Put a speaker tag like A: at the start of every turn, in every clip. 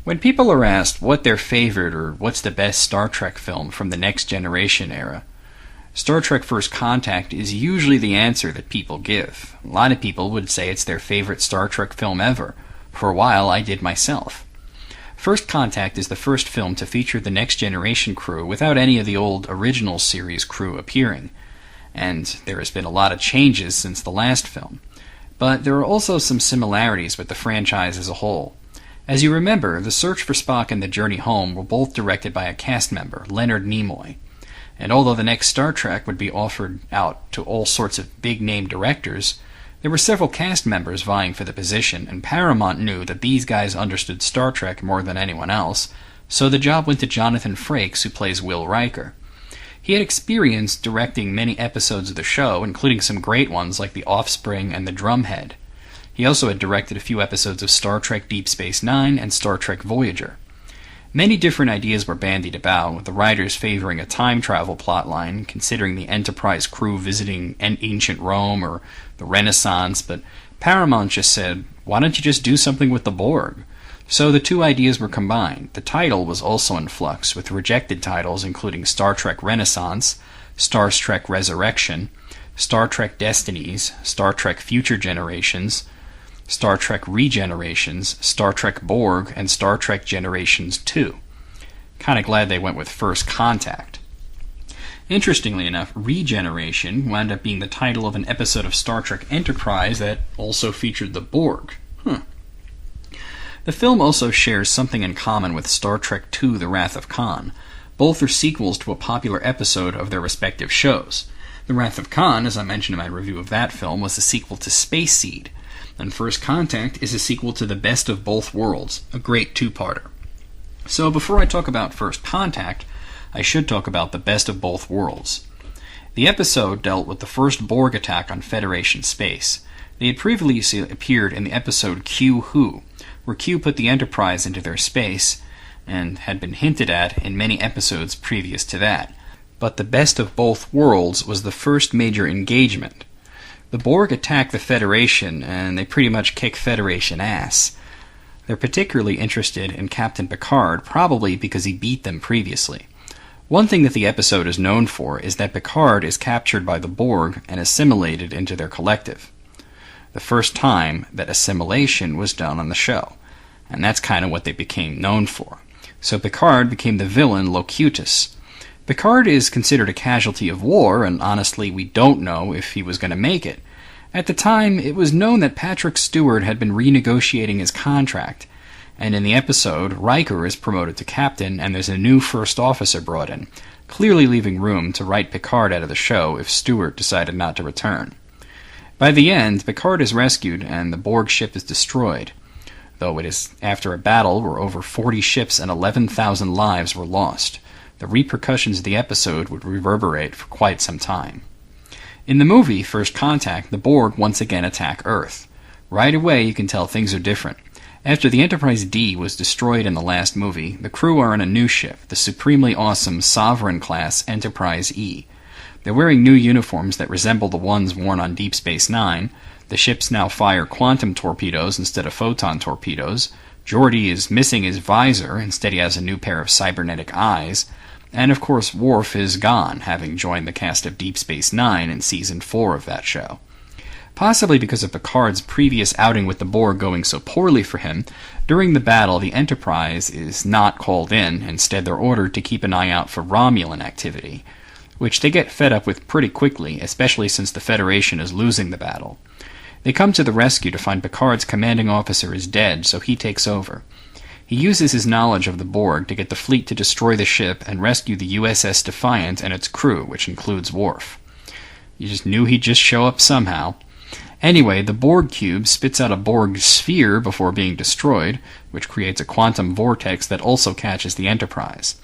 A: When people are asked what their favorite or what's the best Star Trek film from the Next Generation era, Star Trek First Contact is usually the answer that people give. A lot of people would say it's their favorite Star Trek film ever. For a while, I did myself. First Contact is the first film to feature the Next Generation crew without any of the old original series crew appearing. And there has been a lot of changes since the last film. But there are also some similarities with the franchise as a whole. As you remember, The Search for Spock and The Journey Home were both directed by a cast member, Leonard Nimoy. And although the next Star Trek would be offered out to all sorts of big-name directors, there were several cast members vying for the position, and Paramount knew that these guys understood Star Trek more than anyone else, so the job went to Jonathan Frakes, who plays Will Riker. He had experience directing many episodes of the show, including some great ones like The Offspring and The Drumhead. He also had directed a few episodes of Star Trek Deep Space Nine and Star Trek Voyager. Many different ideas were bandied about, with the writers favoring a time travel plotline, considering the Enterprise crew visiting ancient Rome or the Renaissance, but Paramount just said, why don't you just do something with the Borg? So the two ideas were combined. The title was also in flux, with rejected titles including Star Trek Renaissance, Star Trek Resurrection, Star Trek Destinies, Star Trek Future Generations, Star Trek Regenerations, Star Trek Borg, and Star Trek Generations 2. Kinda glad they went with First Contact. Interestingly enough, Regeneration wound up being the title of an episode of Star Trek Enterprise that also featured the Borg. The film also shares something in common with Star Trek II: The Wrath of Khan. Both are sequels to a popular episode of their respective shows. The Wrath of Khan, as I mentioned in my review of that film, was a sequel to Space Seed, and First Contact is a sequel to The Best of Both Worlds, a great two-parter. So before I talk about First Contact, I should talk about The Best of Both Worlds. The episode dealt with the first Borg attack on Federation space. They had previously appeared in the episode Q Who, where Q put the Enterprise into their space, and had been hinted at in many episodes previous to that. But The Best of Both Worlds was the first major engagement. The Borg attack the Federation, and they pretty much kick Federation ass. They're particularly interested in Captain Picard, probably because he beat them previously. One thing that the episode is known for is that Picard is captured by the Borg and assimilated into their collective. The first time that assimilation was done on the show, and that's kind of what they became known for. So Picard became the villain Locutus. Picard is considered a casualty of war, and honestly we don't know if he was going to make it. At the time, it was known that Patrick Stewart had been renegotiating his contract, and in the episode, Riker is promoted to captain and there's a new first officer brought in, clearly leaving room to write Picard out of the show if Stewart decided not to return. By the end, Picard is rescued and the Borg ship is destroyed, though it is after a battle where over 40 ships and 11,000 lives were lost. The repercussions of the episode would reverberate for quite some time. In the movie First Contact, the Borg once again attack Earth. Right away you can tell things are different. After the Enterprise D was destroyed in the last movie, the crew are on a new ship, the supremely awesome Sovereign-class Enterprise E. They're wearing new uniforms that resemble the ones worn on Deep Space Nine. The ships now fire quantum torpedoes instead of photon torpedoes. Geordi is missing his visor, instead he has a new pair of cybernetic eyes. And of course Worf is gone, having joined the cast of Deep Space Nine in Season 4 of that show. Possibly because of Picard's previous outing with the Borg going so poorly for him, during the battle the Enterprise is not called in, instead they're ordered to keep an eye out for Romulan activity, which they get fed up with pretty quickly, especially since the Federation is losing the battle. They come to the rescue to find Picard's commanding officer is dead, so he takes over. He uses his knowledge of the Borg to get the fleet to destroy the ship and rescue the USS Defiant and its crew, which includes Worf. You just knew he'd just show up somehow. Anyway, the Borg cube spits out a Borg sphere before being destroyed, which creates a quantum vortex that also catches the Enterprise.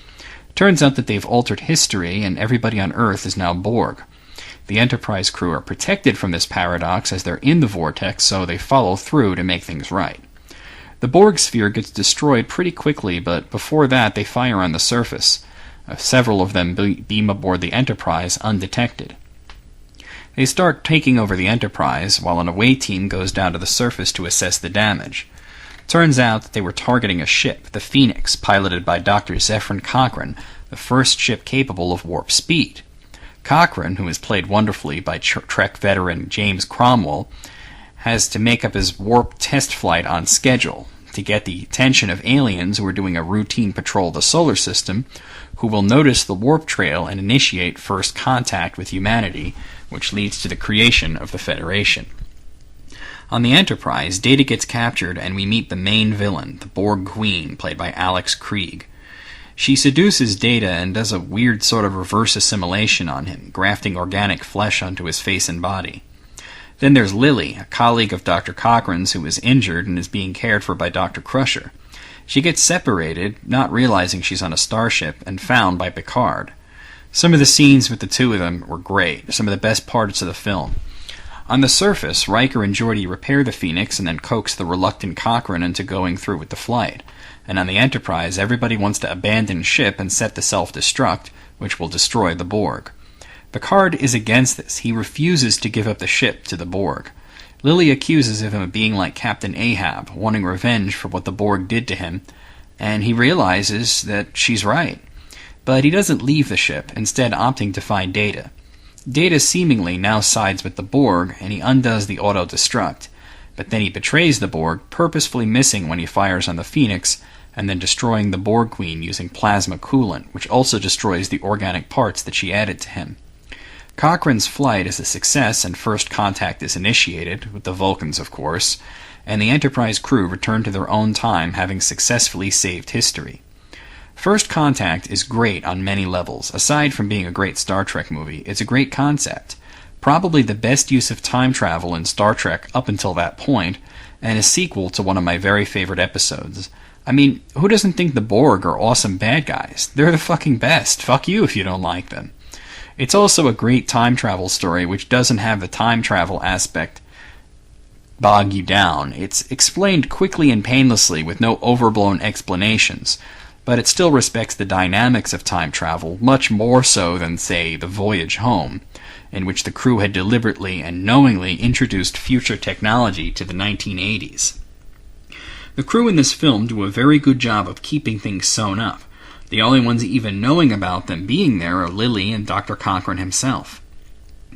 A: Turns out that they've altered history, and everybody on Earth is now Borg. The Enterprise crew are protected from this paradox as they're in the vortex, so they follow through to make things right. The Borg sphere gets destroyed pretty quickly, but before that they fire on the surface. Several of them beam aboard the Enterprise undetected. They start taking over the Enterprise, while an away team goes down to the surface to assess the damage. Turns out that they were targeting a ship, the Phoenix, piloted by Dr. Zefram Cochrane, the first ship capable of warp speed. Cochrane, who is played wonderfully by Trek veteran James Cromwell, has to make up his warp test flight on schedule to get the attention of aliens who are doing a routine patrol of the solar system, who will notice the warp trail and initiate first contact with humanity, which leads to the creation of the Federation. On the Enterprise, Data gets captured and we meet the main villain, the Borg Queen, played by Alex Krieg. She seduces Data and does a weird sort of reverse assimilation on him, grafting organic flesh onto his face and body. Then there's Lily, a colleague of Dr. Cochrane's who is injured and is being cared for by Dr. Crusher. She gets separated, not realizing she's on a starship, and found by Picard. Some of the scenes with the two of them were great, some of the best parts of the film. On the surface, Riker and Geordi repair the Phoenix and then coax the reluctant Cochrane into going through with the flight. And on the Enterprise, everybody wants to abandon ship and set the self-destruct, which will destroy the Borg. Picard is against this. He refuses to give up the ship to the Borg. Lily accuses him of being like Captain Ahab, wanting revenge for what the Borg did to him, and he realizes that she's right. But he doesn't leave the ship, instead opting to find Data. Data seemingly now sides with the Borg, and he undoes the auto-destruct. But then he betrays the Borg, purposefully missing when he fires on the Phoenix, and then destroying the Borg Queen using plasma coolant, which also destroys the organic parts that she added to him. Cochrane's flight is a success and first contact is initiated, with the Vulcans of course, and the Enterprise crew return to their own time, having successfully saved history. First Contact is great on many levels. Aside from being a great Star Trek movie, it's a great concept. Probably the best use of time travel in Star Trek up until that point, and a sequel to one of my very favorite episodes. I mean, who doesn't think the Borg are awesome bad guys? They're the fucking best. Fuck you if you don't like them. It's also a great time travel story which doesn't have the time travel aspect bog you down. It's explained quickly and painlessly with no overblown explanations, but it still respects the dynamics of time travel much more so than, say, The Voyage Home, in which the crew had deliberately and knowingly introduced future technology to the 1980s. The crew in this film do a very good job of keeping things sewn up. The only ones even knowing about them being there are Lily and Dr. Cochrane himself.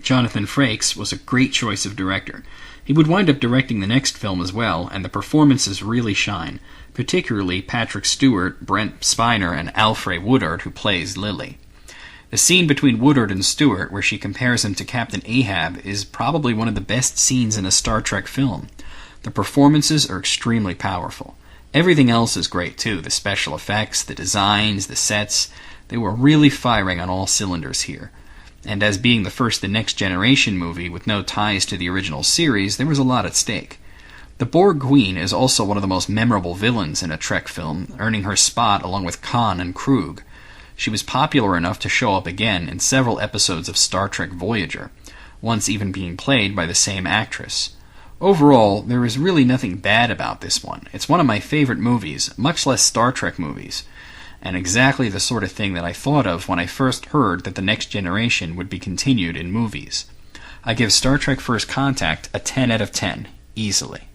A: Jonathan Frakes was a great choice of director. He would wind up directing the next film as well, and the performances really shine, particularly Patrick Stewart, Brent Spiner, and Alfre Woodard, who plays Lily. The scene between Woodard and Stewart, where she compares him to Captain Ahab, is probably one of the best scenes in a Star Trek film. The performances are extremely powerful. Everything else is great too, the special effects, the designs, the sets. They were really firing on all cylinders here. And as being the first The Next Generation movie with no ties to the original series, there was a lot at stake. The Borg Queen is also one of the most memorable villains in a Trek film, earning her spot along with Khan and Krug. She was popular enough to show up again in several episodes of Star Trek Voyager, once even being played by the same actress. Overall, there is really nothing bad about this one. It's one of my favorite movies, much less Star Trek movies, and exactly the sort of thing that I thought of when I first heard that The Next Generation would be continued in movies. I give Star Trek First Contact a 10 out of 10, easily.